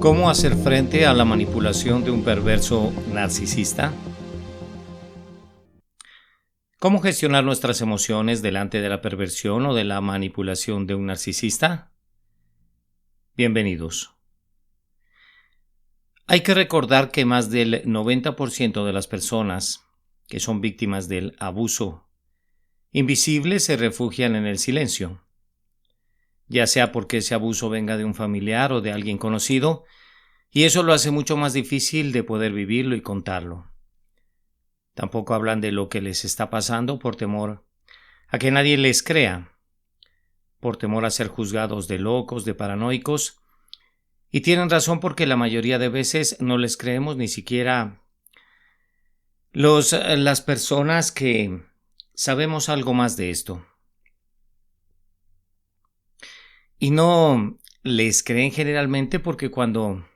¿Cómo hacer frente a la manipulación de un perverso narcisista? ¿Cómo gestionar nuestras emociones delante de la perversión o de la manipulación de un narcisista? Bienvenidos. Hay que recordar que más del 90% de las personas que son víctimas del abuso invisible se refugian en el silencio, ya sea porque ese abuso venga de un familiar o de alguien conocido, y eso lo hace mucho más difícil de poder vivirlo y contarlo. Tampoco hablan de lo que les está pasando por temor a que nadie les crea, por temor a ser juzgados de locos, de paranoicos, y tienen razón porque la mayoría de veces no les creemos ni siquiera las personas que sabemos algo más de esto. Y no les creen generalmente porque cuando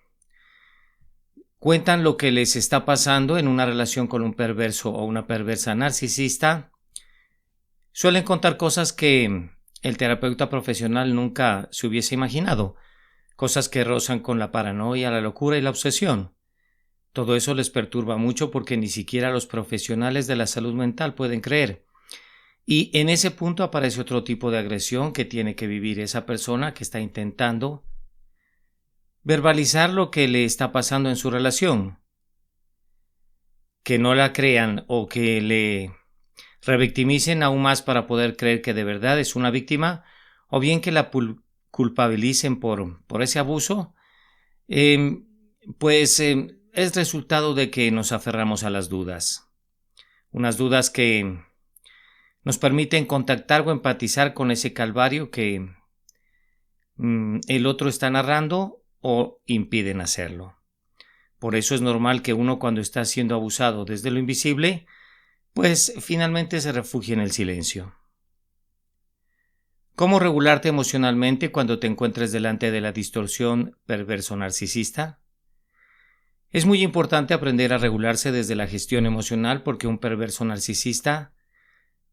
cuentan lo que les está pasando en una relación con un perverso o una perversa narcisista, suelen contar cosas que el terapeuta profesional nunca se hubiese imaginado, cosas que rozan con la paranoia, la locura y la obsesión. Todo eso les perturba mucho porque ni siquiera los profesionales de la salud mental pueden creer. Y en ese punto aparece otro tipo de agresión que tiene que vivir esa persona que está intentando verbalizar lo que le está pasando en su relación. Que no la crean o que le revictimicen aún más para poder creer que de verdad es una víctima, o bien que la culpabilicen por ese abuso, es resultado de que nos aferramos a las dudas. Unas dudas que nos permiten contactar o empatizar con ese calvario que el otro está narrando o impiden hacerlo. Por eso es normal que uno, cuando está siendo abusado desde lo invisible, pues finalmente se refugie en el silencio. ¿Cómo regularte emocionalmente cuando te encuentres delante de la distorsión perverso narcisista? Es muy importante aprender a regularse desde la gestión emocional porque un perverso narcisista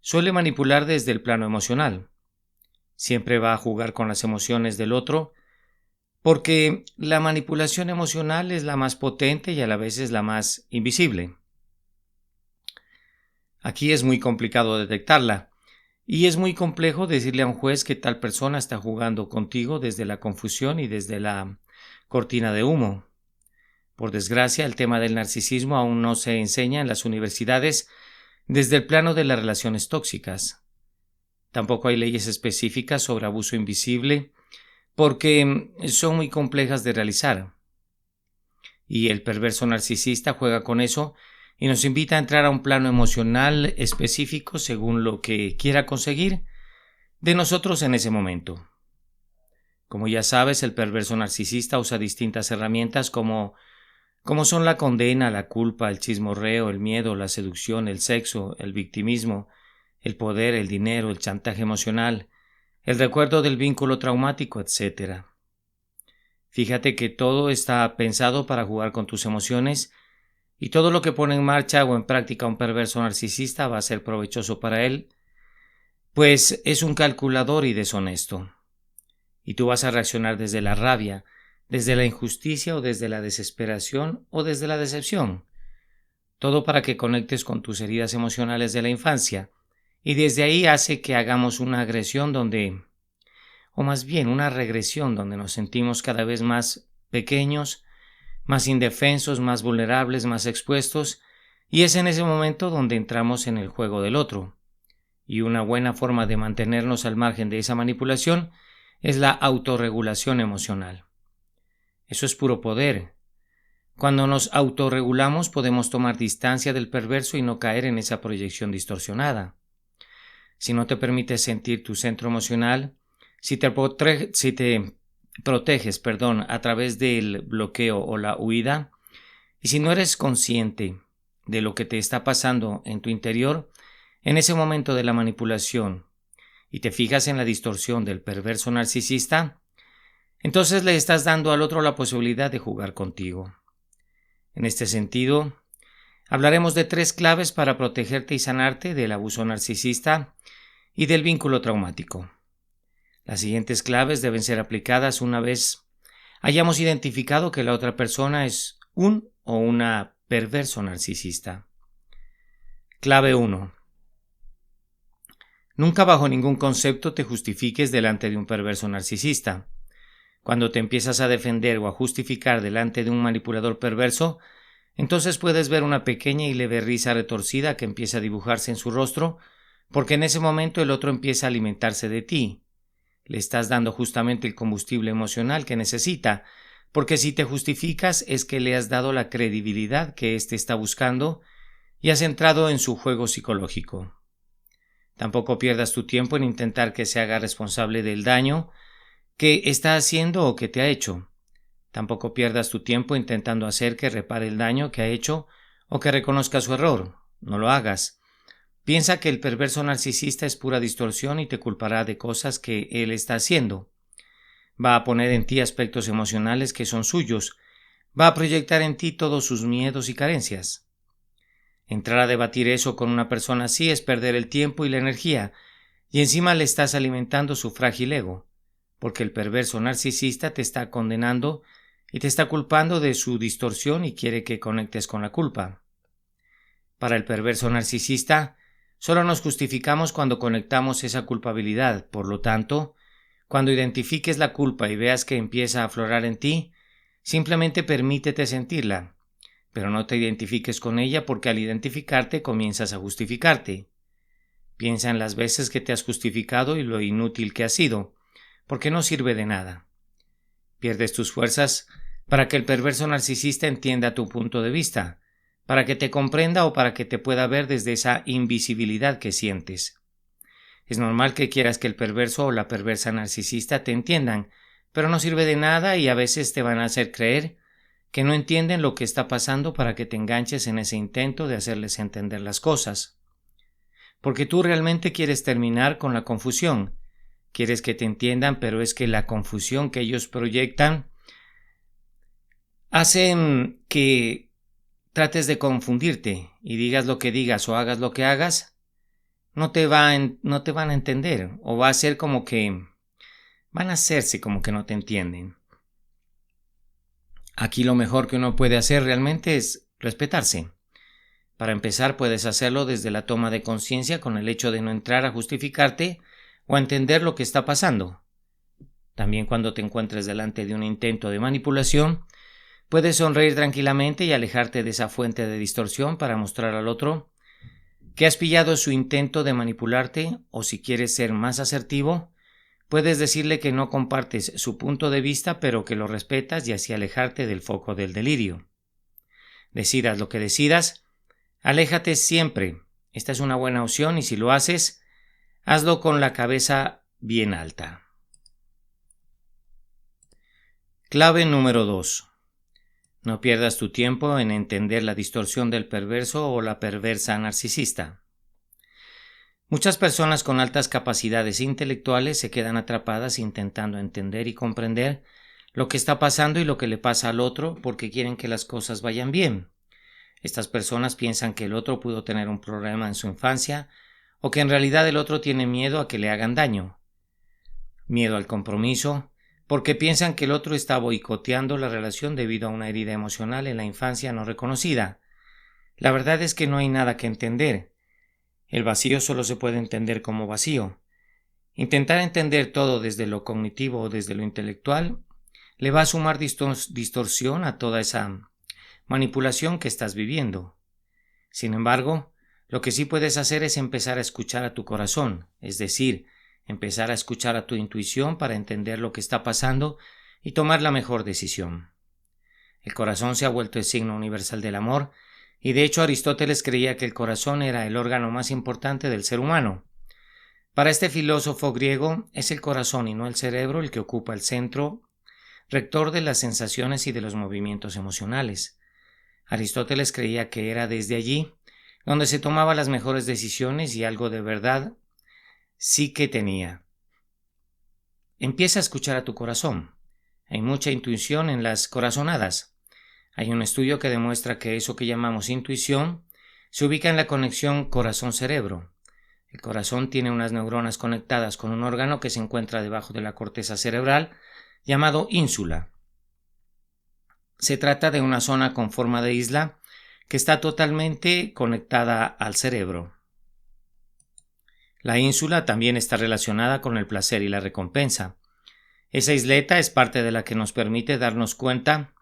suele manipular desde el plano emocional. Siempre va a jugar con las emociones del otro porque la manipulación emocional es la más potente y a la vez es la más invisible. Aquí es muy complicado detectarla y es muy complejo decirle a un juez que tal persona está jugando contigo desde la confusión y desde la cortina de humo. Por desgracia, el tema del narcisismo aún no se enseña en las universidades desde el plano de las relaciones tóxicas. Tampoco hay leyes específicas sobre abuso invisible porque son muy complejas de realizar. Y el perverso narcisista juega con eso y nos invita a entrar a un plano emocional específico según lo que quiera conseguir de nosotros en ese momento. Como ya sabes, el perverso narcisista usa distintas herramientas como son la condena, la culpa, el chismorreo, el miedo, la seducción, el sexo, el victimismo, el poder, el dinero, el chantaje emocional, el recuerdo del vínculo traumático, etc. Fíjate que todo está pensado para jugar con tus emociones y todo lo que pone en marcha o en práctica un perverso narcisista va a ser provechoso para él, pues es un calculador y deshonesto. Y tú vas a reaccionar desde la rabia, desde la injusticia o desde la desesperación o desde la decepción. Todo para que conectes con tus heridas emocionales de la infancia. Y desde ahí hace que hagamos una agresión o más bien una regresión donde nos sentimos cada vez más pequeños, más indefensos, más vulnerables, más expuestos, y es en ese momento donde entramos en el juego del otro. Y una buena forma de mantenernos al margen de esa manipulación es la autorregulación emocional. Eso es puro poder. Cuando nos autorregulamos podemos tomar distancia del perverso y no caer en esa proyección distorsionada. Si no te permites sentir tu centro emocional, si te proteges, a través del bloqueo o la huida, y si no eres consciente de lo que te está pasando en tu interior, en ese momento de la manipulación, y te fijas en la distorsión del perverso narcisista, entonces le estás dando al otro la posibilidad de jugar contigo. En este sentido, hablaremos de 3 claves para protegerte y sanarte del abuso narcisista y del vínculo traumático. Las siguientes claves deben ser aplicadas una vez hayamos identificado que la otra persona es un o una perverso narcisista. Clave 1. Nunca bajo ningún concepto te justifiques delante de un perverso narcisista. Cuando te empiezas a defender o a justificar delante de un manipulador perverso, entonces puedes ver una pequeña y leve risa retorcida que empieza a dibujarse en su rostro, porque en ese momento el otro empieza a alimentarse de ti. Le estás dando justamente el combustible emocional que necesita, porque si te justificas es que le has dado la credibilidad que éste está buscando y has entrado en su juego psicológico. Tampoco pierdas tu tiempo en intentar que se haga responsable del daño que está haciendo o que te ha hecho. Tampoco pierdas tu tiempo intentando hacer que repare el daño que ha hecho o que reconozca su error. No lo hagas. Piensa que el perverso narcisista es pura distorsión y te culpará de cosas que él está haciendo. Va a poner en ti aspectos emocionales que son suyos. Va a proyectar en ti todos sus miedos y carencias. Entrar a debatir eso con una persona así es perder el tiempo y la energía, y encima le estás alimentando su frágil ego, porque el perverso narcisista te está condenando y te está culpando de su distorsión y quiere que conectes con la culpa. Para el perverso narcisista, solo nos justificamos cuando conectamos esa culpabilidad. Por lo tanto, cuando identifiques la culpa y veas que empieza a aflorar en ti, simplemente permítete sentirla, pero no te identifiques con ella porque al identificarte comienzas a justificarte. Piensa en las veces que te has justificado y lo inútil que has sido, porque no sirve de nada. Pierdes tus fuerzas para que el perverso narcisista entienda tu punto de vista, para que te comprenda o para que te pueda ver desde esa invisibilidad que sientes. Es normal que quieras que el perverso o la perversa narcisista te entiendan, pero no sirve de nada y a veces te van a hacer creer que no entienden lo que está pasando para que te enganches en ese intento de hacerles entender las cosas. Porque tú realmente quieres terminar con la confusión. Quieres que te entiendan, pero es que la confusión que ellos proyectan hacen que trates de confundirte y digas lo que digas o hagas lo que hagas, no te van a entender o va a ser como que van a hacerse como que no te entienden. Aquí lo mejor que uno puede hacer realmente es respetarse. Para empezar, puedes hacerlo desde la toma de conciencia con el hecho de no entrar a justificarte o a entender lo que está pasando. También cuando te encuentres delante de un intento de manipulación, puedes sonreír tranquilamente y alejarte de esa fuente de distorsión para mostrar al otro que has pillado su intento de manipularte, o si quieres ser más asertivo, puedes decirle que no compartes su punto de vista pero que lo respetas y así alejarte del foco del delirio. Decidas lo que decidas, aléjate siempre. Esta es una buena opción y si lo haces, hazlo con la cabeza bien alta. Clave número 2. No pierdas tu tiempo en entender la distorsión del perverso o la perversa narcisista. Muchas personas con altas capacidades intelectuales se quedan atrapadas intentando entender y comprender lo que está pasando y lo que le pasa al otro porque quieren que las cosas vayan bien. Estas personas piensan que el otro pudo tener un problema en su infancia o que en realidad el otro tiene miedo a que le hagan daño. Miedo al compromiso, porque piensan que el otro está boicoteando la relación debido a una herida emocional en la infancia no reconocida. La verdad es que no hay nada que entender. El vacío solo se puede entender como vacío. Intentar entender todo desde lo cognitivo o desde lo intelectual le va a sumar distorsión a toda esa manipulación que estás viviendo. Sin embargo, lo que sí puedes hacer es empezar a escuchar a tu corazón, es decir, empezar a escuchar a tu intuición para entender lo que está pasando y tomar la mejor decisión. El corazón se ha vuelto el signo universal del amor, y de hecho Aristóteles creía que el corazón era el órgano más importante del ser humano. Para este filósofo griego es el corazón y no el cerebro el que ocupa el centro rector de las sensaciones y de los movimientos emocionales. Aristóteles creía que era desde allí donde se tomaban las mejores decisiones y algo de verdad sí que tenía. Empieza a escuchar a tu corazón. Hay mucha intuición en las corazonadas. Hay un estudio que demuestra que eso que llamamos intuición se ubica en la conexión corazón-cerebro. El corazón tiene unas neuronas conectadas con un órgano que se encuentra debajo de la corteza cerebral llamado ínsula. Se trata de una zona con forma de isla que está totalmente conectada al cerebro. La ínsula también está relacionada con el placer y la recompensa. Esa isleta es parte de la que nos permite darnos cuenta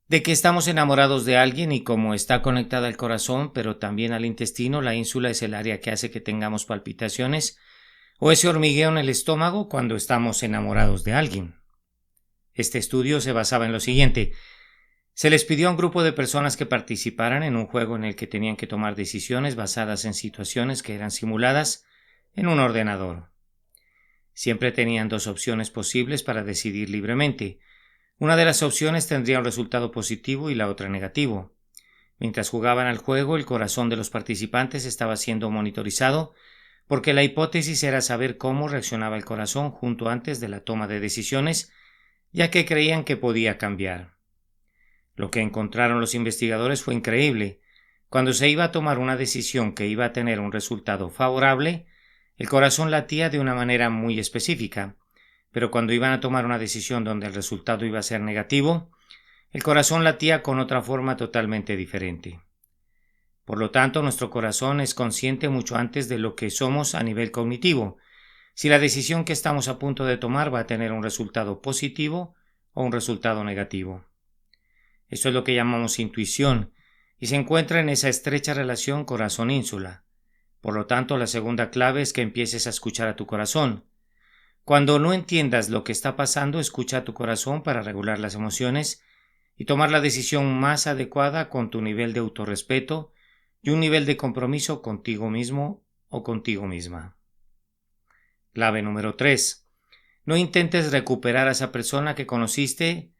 de que estamos enamorados de alguien, y como está conectada al corazón, pero también al intestino, la ínsula es el área que hace que tengamos palpitaciones o ese hormigueo en el estómago cuando estamos enamorados de alguien. Este estudio se basaba en lo siguiente. Se les pidió a un grupo de personas que participaran en un juego en el que tenían que tomar decisiones basadas en situaciones que eran simuladas en un ordenador. Siempre tenían dos opciones posibles para decidir libremente. Una de las opciones tendría un resultado positivo y la otra negativo. Mientras jugaban al juego, el corazón de los participantes estaba siendo monitorizado porque la hipótesis era saber cómo reaccionaba el corazón justo antes de la toma de decisiones, ya que creían que podía cambiar. Lo que encontraron los investigadores fue increíble. Cuando se iba a tomar una decisión que iba a tener un resultado favorable, el corazón latía de una manera muy específica, pero cuando iban a tomar una decisión donde el resultado iba a ser negativo, el corazón latía con otra forma totalmente diferente. Por lo tanto, nuestro corazón es consciente mucho antes de lo que somos a nivel cognitivo, si la decisión que estamos a punto de tomar va a tener un resultado positivo o un resultado negativo. Esto es lo que llamamos intuición, y se encuentra en esa estrecha relación corazón-ínsula. Por lo tanto, la segunda clave es que empieces a escuchar a tu corazón. Cuando no entiendas lo que está pasando, escucha a tu corazón para regular las emociones y tomar la decisión más adecuada con tu nivel de autorrespeto y un nivel de compromiso contigo mismo o contigo misma. Clave número 3. No intentes recuperar a esa persona que conociste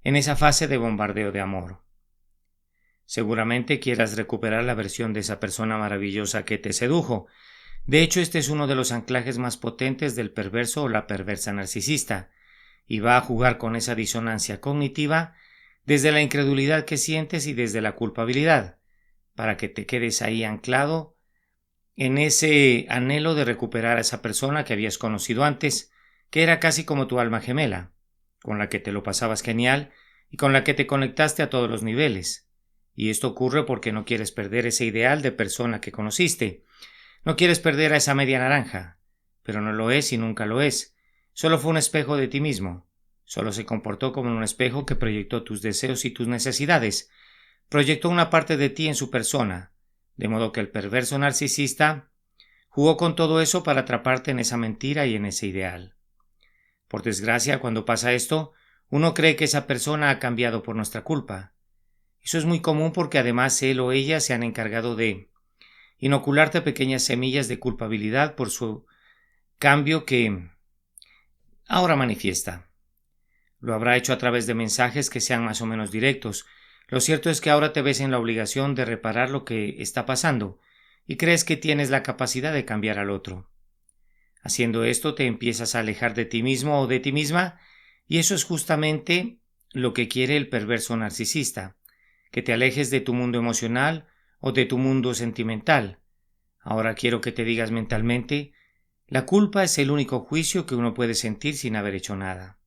en esa fase de bombardeo de amor. Seguramente quieras recuperar la versión de esa persona maravillosa que te sedujo. De hecho, este es uno de los anclajes más potentes del perverso o la perversa narcisista, y va a jugar con esa disonancia cognitiva desde la incredulidad que sientes y desde la culpabilidad, para que te quedes ahí anclado en ese anhelo de recuperar a esa persona que habías conocido antes, que era casi como tu alma gemela, con la que te lo pasabas genial y con la que te conectaste a todos los niveles. Y esto ocurre porque no quieres perder ese ideal de persona que conociste. No quieres perder a esa media naranja, pero no lo es y nunca lo es. Solo fue un espejo de ti mismo. Solo se comportó como un espejo que proyectó tus deseos y tus necesidades. Proyectó una parte de ti en su persona, de modo que el perverso narcisista jugó con todo eso para atraparte en esa mentira y en ese ideal. Por desgracia, cuando pasa esto, uno cree que esa persona ha cambiado por nuestra culpa. Eso es muy común porque además él o ella se han encargado de inocularte pequeñas semillas de culpabilidad por su cambio que ahora manifiesta. Lo habrá hecho a través de mensajes que sean más o menos directos. Lo cierto es que ahora te ves en la obligación de reparar lo que está pasando y crees que tienes la capacidad de cambiar al otro. Haciendo esto te empiezas a alejar de ti mismo o de ti misma, y eso es justamente lo que quiere el perverso narcisista, que te alejes de tu mundo emocional o de tu mundo sentimental. Ahora quiero que te digas mentalmente: la culpa es el único juicio que uno puede sentir sin haber hecho nada.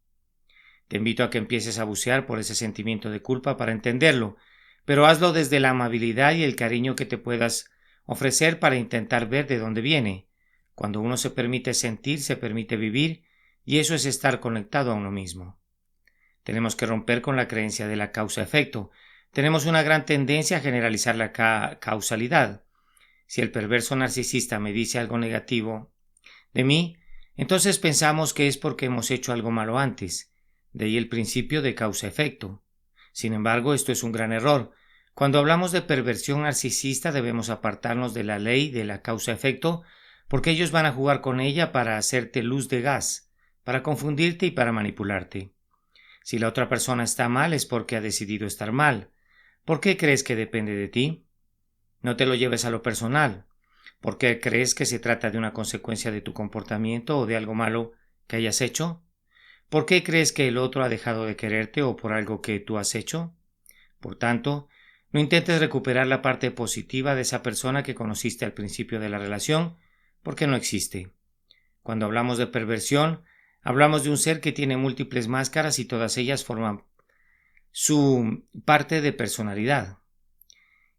Te invito a que empieces a bucear por ese sentimiento de culpa para entenderlo, pero hazlo desde la amabilidad y el cariño que te puedas ofrecer para intentar ver de dónde viene. Cuando uno se permite sentir, se permite vivir, y eso es estar conectado a uno mismo. Tenemos que romper con la creencia de la causa-efecto. Tenemos una gran tendencia a generalizar la causalidad. Si el perverso narcisista me dice algo negativo de mí, entonces pensamos que es porque hemos hecho algo malo antes. De ahí el principio de causa-efecto. Sin embargo, esto es un gran error. Cuando hablamos de perversión narcisista debemos apartarnos de la ley de la causa-efecto, porque ellos van a jugar con ella para hacerte luz de gas, para confundirte y para manipularte. Si la otra persona está mal es porque ha decidido estar mal. ¿Por qué crees que depende de ti? No te lo lleves a lo personal. ¿Por qué crees que se trata de una consecuencia de tu comportamiento o de algo malo que hayas hecho? ¿Por qué crees que el otro ha dejado de quererte o por algo que tú has hecho? Por tanto, no intentes recuperar la parte positiva de esa persona que conociste al principio de la relación, porque no existe. Cuando hablamos de perversión, hablamos de un ser que tiene múltiples máscaras y todas ellas forman su parte de personalidad.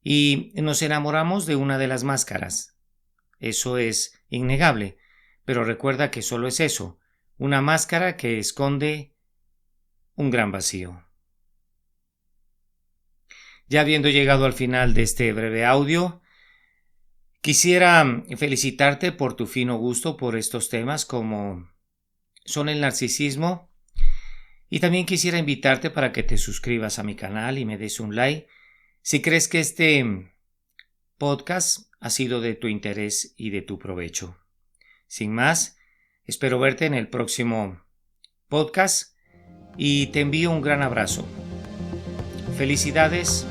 Y nos enamoramos de una de las máscaras. Eso es innegable, pero recuerda que solo es eso, una máscara que esconde un gran vacío. Ya habiendo llegado al final de este breve audio, quisiera felicitarte por tu fino gusto por estos temas como son el narcisismo, y también quisiera invitarte para que te suscribas a mi canal y me des un like si crees que este podcast ha sido de tu interés y de tu provecho. Sin más, espero verte en el próximo podcast y te envío un gran abrazo. Felicidades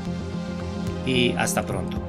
y hasta pronto.